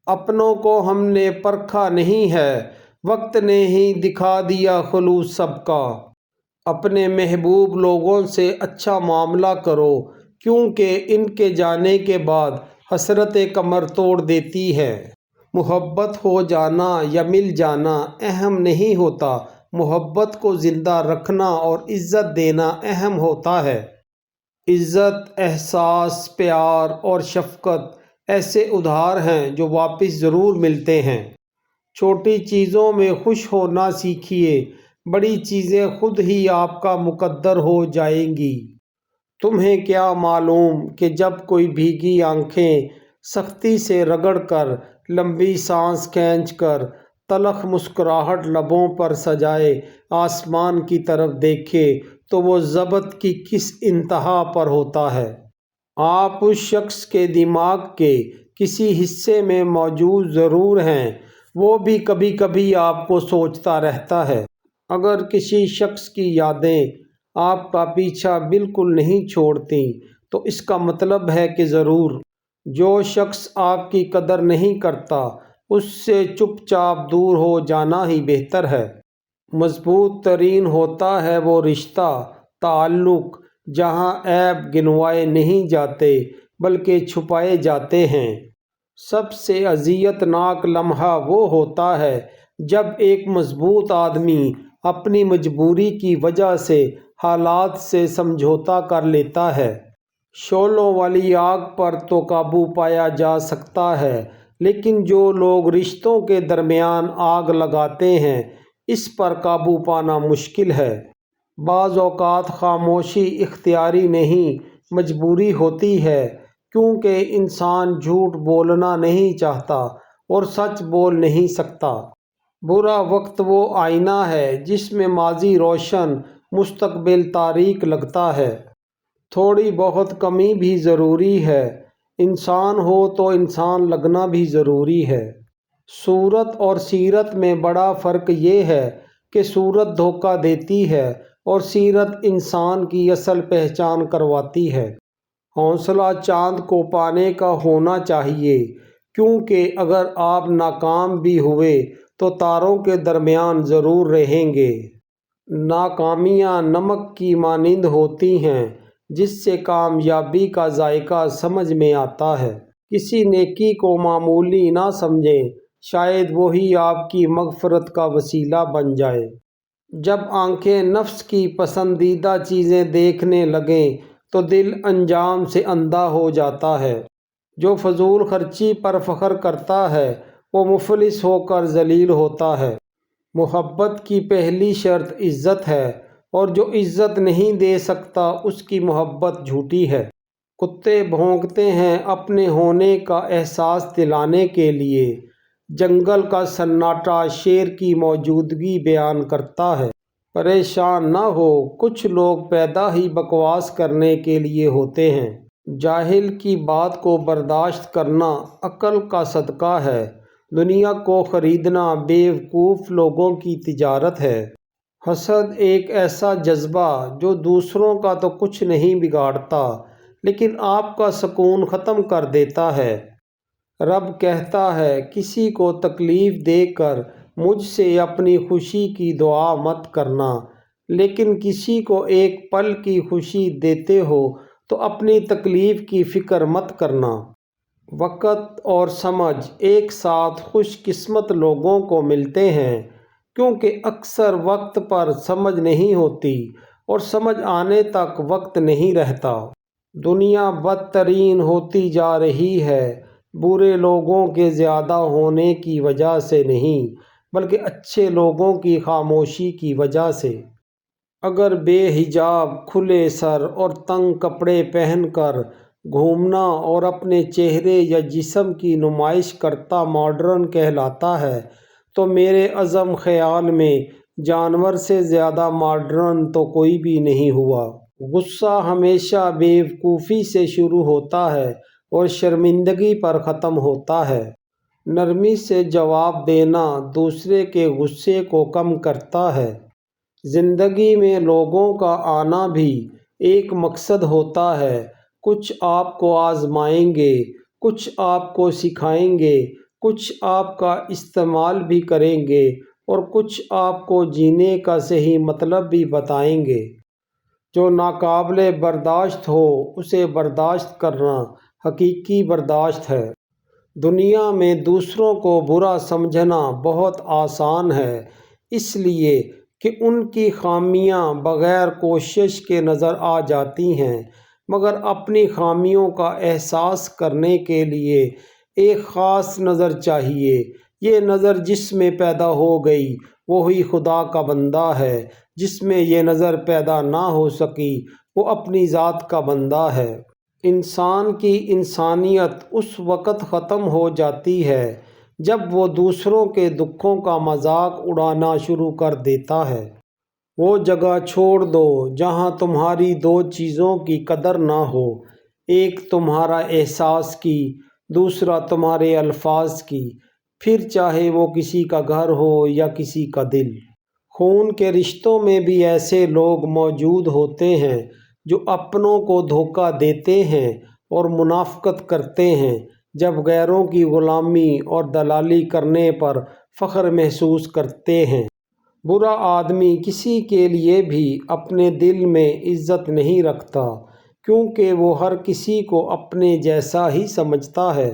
اپنوں کو ہم نے پرکھا نہیں ہے، وقت نے ہی دکھا دیا خلوص سب کا۔ اپنے محبوب لوگوں سے اچھا معاملہ کرو، کیونکہ ان کے جانے کے بعد حسرت کمر توڑ دیتی ہے۔ محبت ہو جانا یا مل جانا اہم نہیں ہوتا، محبت کو زندہ رکھنا اور عزت دینا اہم ہوتا ہے۔ عزت، احساس، پیار اور شفقت ایسے ادھار ہیں جو واپس ضرور ملتے ہیں۔ چھوٹی چیزوں میں خوش ہونا سیکھیے، بڑی چیزیں خود ہی آپ کا مقدر ہو جائیں گی۔ تمہیں کیا معلوم کہ جب کوئی بھیگی آنکھیں سختی سے رگڑ کر، لمبی سانس کھینچ کر، تلخ مسکراہٹ لبوں پر سجائے آسمان کی طرف دیکھے تو وہ ضبط کی کس انتہا پر ہوتا ہے۔ آپ اس شخص کے دماغ کے کسی حصے میں موجود ضرور ہیں، وہ بھی کبھی کبھی آپ کو سوچتا رہتا ہے۔ اگر کسی شخص کی یادیں آپ کا پیچھا بالکل نہیں چھوڑتیں تو اس کا مطلب ہے کہ ضرور جو شخص آپ کی قدر نہیں کرتا اس سے چپ چاپ دور ہو جانا ہی بہتر ہے۔ مضبوط ترین ہوتا ہے وہ رشتہ، تعلق جہاں عیب گنوائے نہیں جاتے بلکہ چھپائے جاتے ہیں۔ سب سے اذیت ناک لمحہ وہ ہوتا ہے جب ایک مضبوط آدمی اپنی مجبوری کی وجہ سے حالات سے سمجھوتا کر لیتا ہے۔ شعلوں والی آگ پر تو قابو پایا جا سکتا ہے، لیکن جو لوگ رشتوں کے درمیان آگ لگاتے ہیں اس پر قابو پانا مشکل ہے۔ بعض اوقات خاموشی اختیاری نہیں، مجبوری ہوتی ہے، کیونکہ انسان جھوٹ بولنا نہیں چاہتا اور سچ بول نہیں سکتا۔ برا وقت وہ آئینہ ہے جس میں ماضی روشن، مستقبل تاریک لگتا ہے۔ تھوڑی بہت کمی بھی ضروری ہے، انسان ہو تو انسان لگنا بھی ضروری ہے۔ صورت اور سیرت میں بڑا فرق یہ ہے کہ صورت دھوکہ دیتی ہے اور سیرت انسان کی اصل پہچان کرواتی ہے۔ حوصلہ چاند کو پانے کا ہونا چاہیے، کیونکہ اگر آپ ناکام بھی ہوئے تو تاروں کے درمیان ضرور رہیں گے۔ ناکامیاں نمک کی مانند ہوتی ہیں جس سے کامیابی کا ذائقہ سمجھ میں آتا ہے۔ کسی نیکی کو معمولی نہ سمجھیں، شاید وہی آپ کی مغفرت کا وسیلہ بن جائے۔ جب آنکھیں نفس کی پسندیدہ چیزیں دیکھنے لگیں تو دل انجام سے اندھا ہو جاتا ہے۔ جو فضول خرچی پر فخر کرتا ہے وہ مفلس ہو کر ذلیل ہوتا ہے۔ محبت کی پہلی شرط عزت ہے، اور جو عزت نہیں دے سکتا اس کی محبت جھوٹی ہے۔ کتے بھونکتے ہیں اپنے ہونے کا احساس دلانے کے لیے، جنگل کا سناٹا شیر کی موجودگی بیان کرتا ہے۔ پریشان نہ ہو، کچھ لوگ پیدا ہی بکواس کرنے کے لیے ہوتے ہیں۔ جاہل کی بات کو برداشت کرنا عقل کا صدقہ ہے، دنیا کو خریدنا بیوقوف لوگوں کی تجارت ہے۔ حسد ایک ایسا جذبہ جو دوسروں کا تو کچھ نہیں بگاڑتا لیکن آپ کا سکون ختم کر دیتا ہے۔ رب کہتا ہے کسی کو تکلیف دے کر مجھ سے اپنی خوشی کی دعا مت کرنا، لیکن کسی کو ایک پل کی خوشی دیتے ہو تو اپنی تکلیف کی فکر مت کرنا۔ وقت اور سمجھ ایک ساتھ خوش قسمت لوگوں کو ملتے ہیں، کیونکہ اکثر وقت پر سمجھ نہیں ہوتی اور سمجھ آنے تک وقت نہیں رہتا۔ دنیا بدترین ہوتی جا رہی ہے، برے لوگوں کے زیادہ ہونے کی وجہ سے نہیں بلکہ اچھے لوگوں کی خاموشی کی وجہ سے۔ اگر بے حجاب، کھلے سر اور تنگ کپڑے پہن کر گھومنا اور اپنے چہرے یا جسم کی نمائش کرتا ماڈرن کہلاتا ہے تو میرے عزم خیال میں جانور سے زیادہ ماڈرن تو کوئی بھی نہیں ہوا۔ غصہ ہمیشہ بیوقوفی سے شروع ہوتا ہے اور شرمندگی پر ختم ہوتا ہے۔ نرمی سے جواب دینا دوسرے کے غصے کو کم کرتا ہے۔ زندگی میں لوگوں کا آنا بھی ایک مقصد ہوتا ہے، کچھ آپ کو آزمائیں گے، کچھ آپ کو سکھائیں گے کچھ آپ کا استعمال بھی کریں گے اور کچھ آپ کو جینے کا صحیح مطلب بھی بتائیں گے۔ جو ناقابل برداشت ہو اسے برداشت کرنا حقیقی برداشت ہے۔ دنیا میں دوسروں کو برا سمجھنا بہت آسان ہے، اس لیے کہ ان کی خامیاں بغیر کوشش کے نظر آ جاتی ہیں، مگر اپنی خامیوں کا احساس کرنے کے لیے ایک خاص نظر چاہیے۔ یہ نظر جس میں پیدا ہو گئی وہی خدا کا بندہ ہے، جس میں یہ نظر پیدا نہ ہو سکی وہ اپنی ذات کا بندہ ہے۔ انسان کی انسانیت اس وقت ختم ہو جاتی ہے جب وہ دوسروں کے دکھوں کا مذاق اڑانا شروع کر دیتا ہے۔ وہ جگہ چھوڑ دو جہاں تمہاری دو چیزوں کی قدر نہ ہو، ایک تمہارا احساس کی، دوسرا تمہارے الفاظ کی، پھر چاہے وہ کسی کا گھر ہو یا کسی کا دل۔ خون کے رشتوں میں بھی ایسے لوگ موجود ہوتے ہیں جو اپنوں کو دھوکہ دیتے ہیں اور منافقت کرتے ہیں، جب غیروں کی غلامی اور دلالی کرنے پر فخر محسوس کرتے ہیں۔ برا آدمی کسی کے لیے بھی اپنے دل میں عزت نہیں رکھتا، کیونکہ وہ ہر کسی کو اپنے جیسا ہی سمجھتا ہے۔